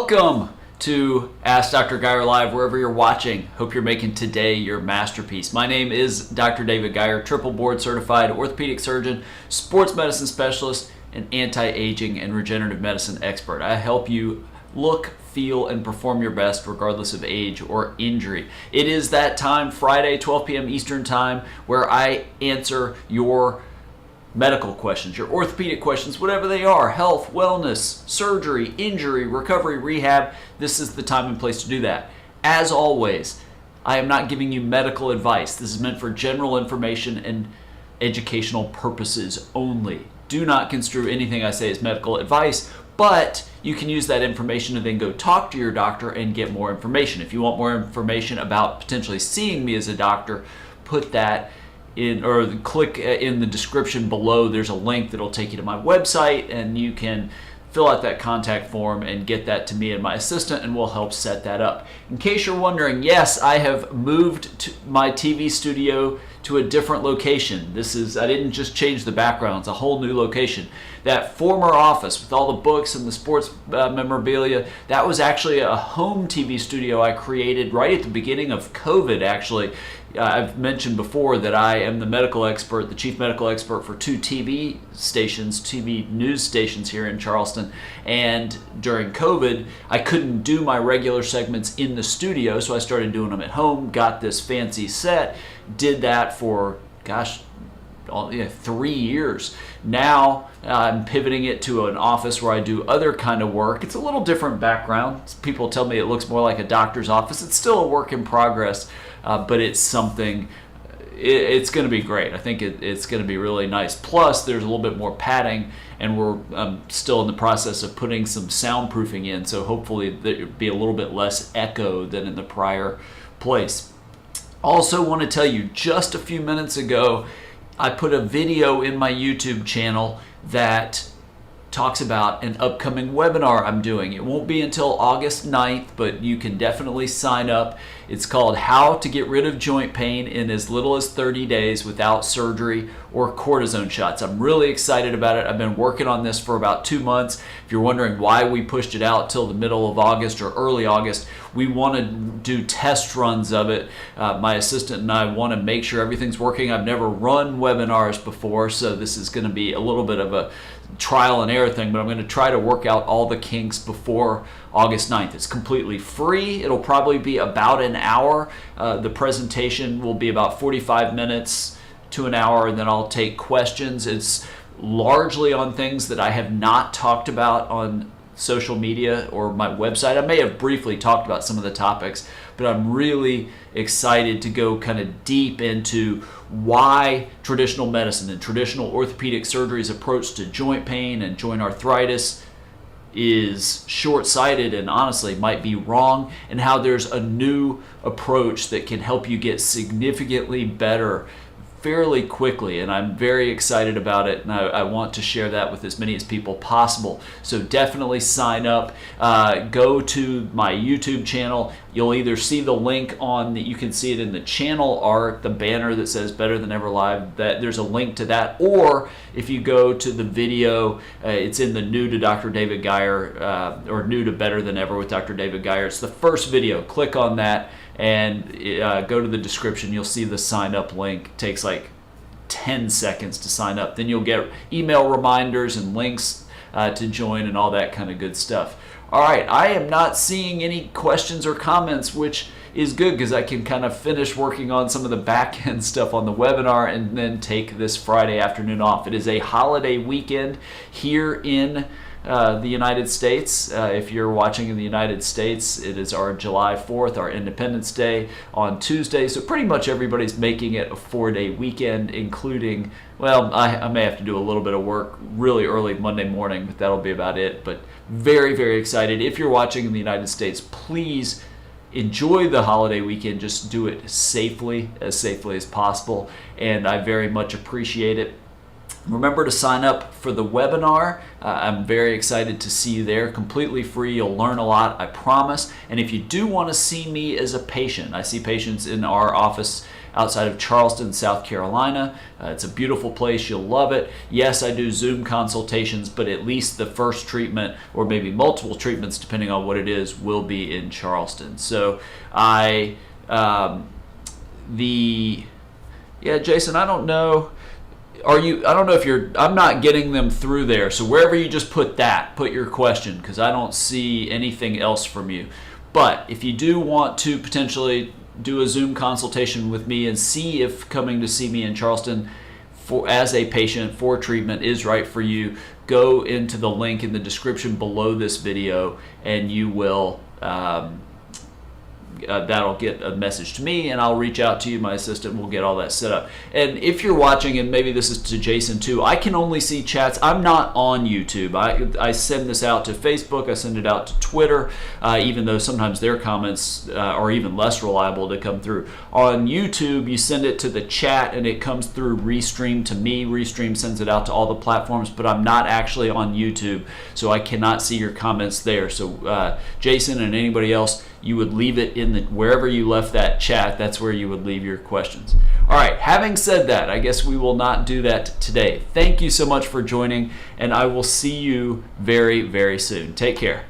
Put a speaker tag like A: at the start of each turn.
A: Welcome to Ask Dr. Geier Live, wherever you're watching. Hope you're making today your masterpiece. My name is Dr. David Geier, triple board certified orthopedic surgeon, sports medicine specialist, and anti-aging and regenerative medicine expert. I help you look, feel, and perform your best regardless of age or injury. It is that time, Friday, 12 p.m. Eastern Time, where I answer your medical questions, your orthopedic questions, whatever they are, health, wellness, surgery, injury, recovery, rehab. This is the time and place to do that. As always, I am not giving you medical advice. This is meant for general information and educational purposes only. Do not construe anything I say as medical advice, but you can use that information to then go talk to your doctor and get more information. If you want more information about potentially seeing me as a doctor, put that in, or click in the description below. There's a link that'll take you to my website, and you can fill out that contact form and get that to me and my assistant, and we'll help set that up. In case you're wondering, yes, I have moved to my TV studio to a different location. I didn't just change the background, it's a whole new location. That former office with all the books and the sports memorabilia, that was actually a home TV studio I created right at the beginning of COVID, actually. I've mentioned before that I am the medical expert, the chief medical expert for two TV stations, TV news stations here in Charleston. And during COVID, I couldn't do my regular segments in the studio, so I started doing them at home, got this fancy set, did that for, 3 years. Now I'm pivoting it to an office where I do other kind of work. It's a little different background. People tell me it looks more like a doctor's office. It's still a work in progress, but it's something, it's going to be great. I think it's going to be really nice. Plus, there's a little bit more padding, and we're still in the process of putting some soundproofing in, so hopefully there'll be a little bit less echo than in the prior place. Also want to tell you, just a few minutes ago, I put a video in my YouTube channel that talks about an upcoming webinar I'm doing. It won't be until August 9th, but you can definitely sign up. It's called How to Get Rid of Joint Pain in as Little as 30 Days Without Surgery or Cortisone Shots. I'm really excited about it. I've been working on this for about 2 months. If you're wondering why we pushed it out till the middle of August or early August, we want to do test runs of it. My assistant and I want to make sure everything's working. I've never run webinars before, so this is going to be a little bit of a trial and error thing, but I'm going to try to work out all the kinks before August 9th. It's completely free. It'll probably be about an hour. The presentation will be about 45 minutes to an hour, and then I'll take questions. It's largely on things that I have not talked about on social media or my website. I may have briefly talked about some of the topics, but I'm really excited to go kind of deep into why traditional medicine and traditional orthopedic surgery's approach to joint pain and joint arthritis is short-sighted and honestly might be wrong, and how there's a new approach that can help you get significantly better fairly quickly, and I'm very excited about it, and I want to share that with as many as people possible. So definitely sign up. Go to my YouTube channel. You'll either see the link you can see it in the channel art, the banner that says Better Than Ever Live, that there's a link to that, or if you go to the video, it's in the New to Dr. David Geier, or New to Better Than Ever with Dr. David Geier. It's the first video. Click on that and go to the description. You'll see the sign up link. It takes like 10 seconds to sign up. Then you'll get email reminders and links to join and all that kind of good stuff. All right, I am not seeing any questions or comments, which is good because I can kind of finish working on some of the back end stuff on the webinar and then take this Friday afternoon off. It is a holiday weekend here in the United States. If you're watching in the United States, it is our July 4th, our Independence Day on Tuesday. So pretty much everybody's making it a 4-day weekend, including, well, I may have to do a little bit of work really early Monday morning, but that'll be about it. But very, very excited. If you're watching in the United States, please enjoy the holiday weekend. Just do it safely as possible. And I very much appreciate it. Remember to sign up for the webinar. I'm very excited to see you there. Completely free. You'll learn a lot, I promise. And if you do want to see me as a patient, I see patients in our office outside of Charleston, South Carolina. It's a beautiful place. You'll love it. Yes, I do Zoom consultations, but at least the first treatment, or maybe multiple treatments depending on what it is, will be in Charleston. So Jason, I don't know. I don't know if I'm not getting them through there. So wherever you just put your question, because I don't see anything else from you. But if you do want to potentially do a Zoom consultation with me and see if coming to see me in Charleston as a patient for treatment is right for you, go into the link in the description below this video and you will that'll get a message to me, and I'll reach out to you. My assistant will get all that set up. And if you're watching, and maybe this is to Jason too, I can only see chats. I'm not on YouTube. I send this out to Facebook. I send it out to Twitter, even though sometimes their comments are even less reliable to come through. On YouTube, you send it to the chat, and it comes through Restream to me. Restream sends it out to all the platforms, but I'm not actually on YouTube, so I cannot see your comments there. So Jason and anybody else, you would leave it in wherever you left that chat. That's where you would leave your questions. All right, having said that, I guess we will not do that today. Thank you so much for joining, and I will see you very, very soon. Take care.